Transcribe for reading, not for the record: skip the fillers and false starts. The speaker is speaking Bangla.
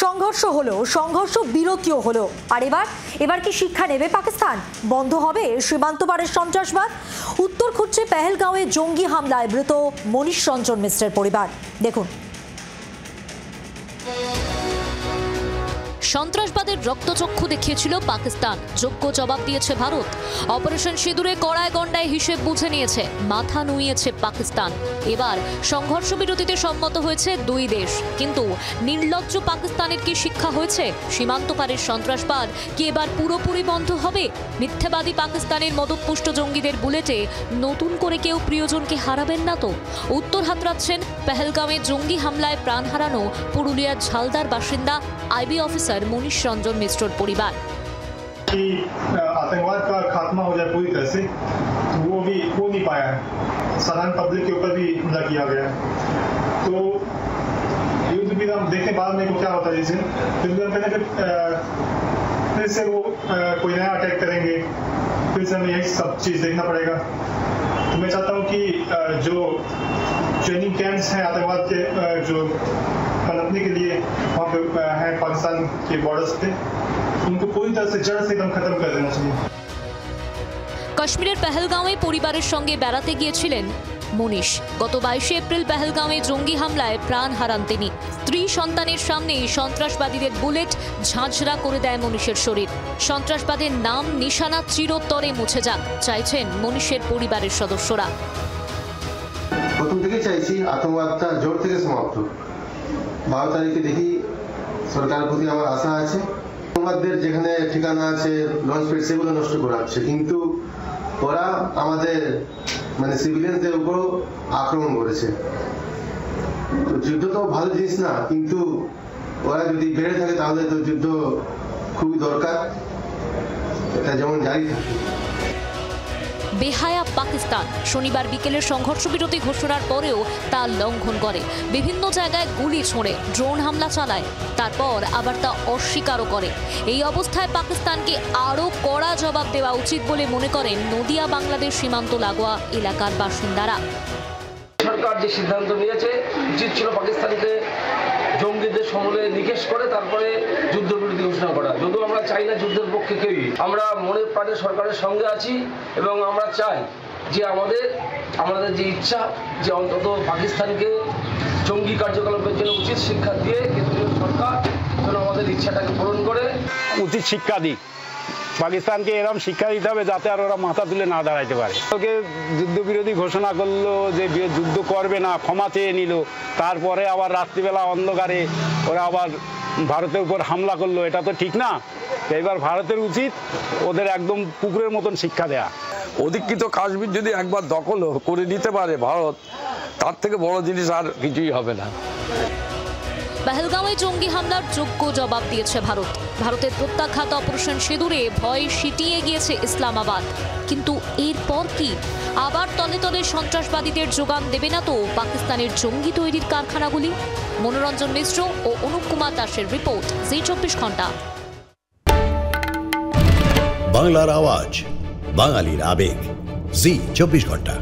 সংঘর্ষ হলো, সংঘর্ষ বিরতিও হলো, আর এবার কি শিক্ষা নেবে পাকিস্তান? বন্ধ হবে সীমান্ত পারের সন্ত্রাসবাদ? উত্তর খুঁজছে পেহেলগাঁওয়ে জঙ্গি হামলায় মৃত মনীষ রঞ্জন মিশ্রের পরিবার। দেখুন, সন্ত্রাসবাদের রক্তচক্ষু দেখিয়েছিল পাকিস্তান, যোগ্য জবাব দিয়েছে ভারত। অপারেশন সিঁদুরে কড়ায় গন্ডায় হিসেব বুঝে নিয়েছে, মাথা নুইয়েছে পাকিস্তান। এবার সংঘর্ষ বিরতিতে সম্মত হয়েছে দুই দেশ, কিন্তু নির্লজ্জ পাকিস্তানের কি শিক্ষা হয়েছে? সীমান্ত পারের সন্ত্রাসবাদ কি এবার পুরোপুরি বন্ধ হবে? মিথ্যাবাদী পাকিস্তানের মদতপুষ্ট জঙ্গিদের বুলেটে নতুন করে কেউ প্রিয়জনকে হারাবেন না তো? উত্তর হাতড়াচ্ছেন পেহেলগাঁওয়ে জঙ্গি হামলায় প্রাণ হারানো পুরুলিয়ার ঝালদার বাসিন্দা आईबी ऑफिसर मनीष रंजन मिश्र परिवार। कि आतंकवाद का खात्मा हो जाए पूरी तरह से, वो नहीं पाया है। साधारण पब्लिक के ऊपर भी हमला किया गया। तो युद्ध भी हम देखें बाद में क्या होता है, जैसे फिर से वो कोई नया अटैक करेंगे, फिर से हमें यही सब चीज़ देखना पड़ेगा। तो मैं चाहता हूँ कि जो ट्रेनिंग कैंप्स हैं आतंकवाद के जो पनपने के लिए वहाँ पे है पाकिस्तान के बॉर्डर्स पे, उनको पूरी तरह से जड़ से एकदम खत्म कर देना चाहिए। কাশ্মীরের পেহেলগাঁওয়ে পরিবারের সঙ্গে বেড়াতে গিয়েছিলেন মনীষ। গত 22 এপ্রিল পেহেলগাঁওয়ে জঙ্গি হামলায় প্রাণ হারান তিনি। স্ত্রী সন্তানের সামনেই সন্ত্রাসবাদীদের বুলেট ঝাঁঝরা করে দেয় মনীষের শরীর। সন্ত্রাসবাদের নাম নিশানা চিরতরে মুছে যাক চাইছেন মনীষের পরিবারের সদস্যরা। প্রথম থেকে চাইছি আতঙ্কবাদটা জোর থেকে সমাপ্ত। 12 তারিখে দেখি সরকারের প্রতি আমার আশা আছে। আতঙ্কবাদীদের যেখানে ঠিকানা আছে লঞ্চপ্যাড সেগুলো নষ্ট করাচ্ছে, কিন্তু ওরা আমাদের সিভিলিয়ানদের উপর আক্রমণ করেছে। যুদ্ধ তো ভালো জিনিস না, কিন্তু ওরা যদি বেড়ে থাকে তাহলে তো যুদ্ধ খুবই দরকার, এটা যেমন জারি থাকে। বেহায়া পাকিস্তান শনিবার বিকেলের সংঘর্ষ বিরতি ঘোষণার পরেও তা লঙ্ঘন করে। বিভিন্ন জায়গায় গুলি ছোঁড়ে, ড্রোন হামলা চালায়, তারপর আবার তা অস্বীকারও করে। এই অবস্থায় পাকিস্তানকে আরও কড়া জবাব দেওয়া উচিত বলে মনে করেন নদিয়া বাংলাদেশ সীমান্ত লাগোয়া এলাকার বাসিন্দারা। সরকার যে সিদ্ধান্ত নিয়েছে, উচিত ছিল পাকিস্তানকে জঙ্গিদের সমলে নিকেশ করে তারপরে যুদ্ধবিরতি ঘোষণা করা। যদিও আমরা চাই না যুদ্ধের পক্ষে কেউই, আমরা মনে প্রাণে সরকারের সঙ্গে আছি এবং আমরা চাই যে আমাদের যে ইচ্ছা যে অন্তত পাকিস্তানকে জঙ্গি কার্যকলাপের জন্য উচিত শিক্ষা দিয়ে কেন্দ্রীয় সরকার যেন আমাদের ইচ্ছাটাকে পূরণ করে উচিত শিক্ষা দিক। পাকিস্তানকে এরকম শিক্ষা দিতে হবে যাতে আর ওরা মাথা তুলে না দাঁড়াইতে পারে। ওকে যুদ্ধবিরোধী ঘোষণা করলো, যে যুদ্ধ করবে না, ক্ষমা চেয়ে নিল, তারপরে আবার রাত্রিবেলা অন্ধকারে ওরা আবার ভারতের উপর হামলা করলো। এটা তো ঠিক না। এবার ভারতের উচিত ওদের একদম পুকুরের মতন শিক্ষা দেয়া। অধিকৃত কাশ্মীর যদি একবার দখল করে নিতে পারে ভারত, তার থেকে বড় জিনিস আর কিছুই হবে না। পেহেলগাঁওয়ে জঙ্গি হামলার যোগ্য জবাব দিয়েছে ভারত। ভারতের প্রত্যাখ্যাত অপারেশন সিঁদুরে ভয় সিটিয়ে গিয়েছে ইসলামাবাদ। কিন্তু এরপর কি? আবার তলে তলে সন্ত্রাসবাদীদের যোগান দেবে না তো পাকিস্তানের জঙ্গি তৈরির কারখানাগুলি? মনোরঞ্জন মিশ্র ও অনুপ কুমার দাসের রিপোর্ট, জি 24 ঘন্টা। বাংলার আওয়াজ, বাঙালির আবেগ, জি 24 ঘন্টা।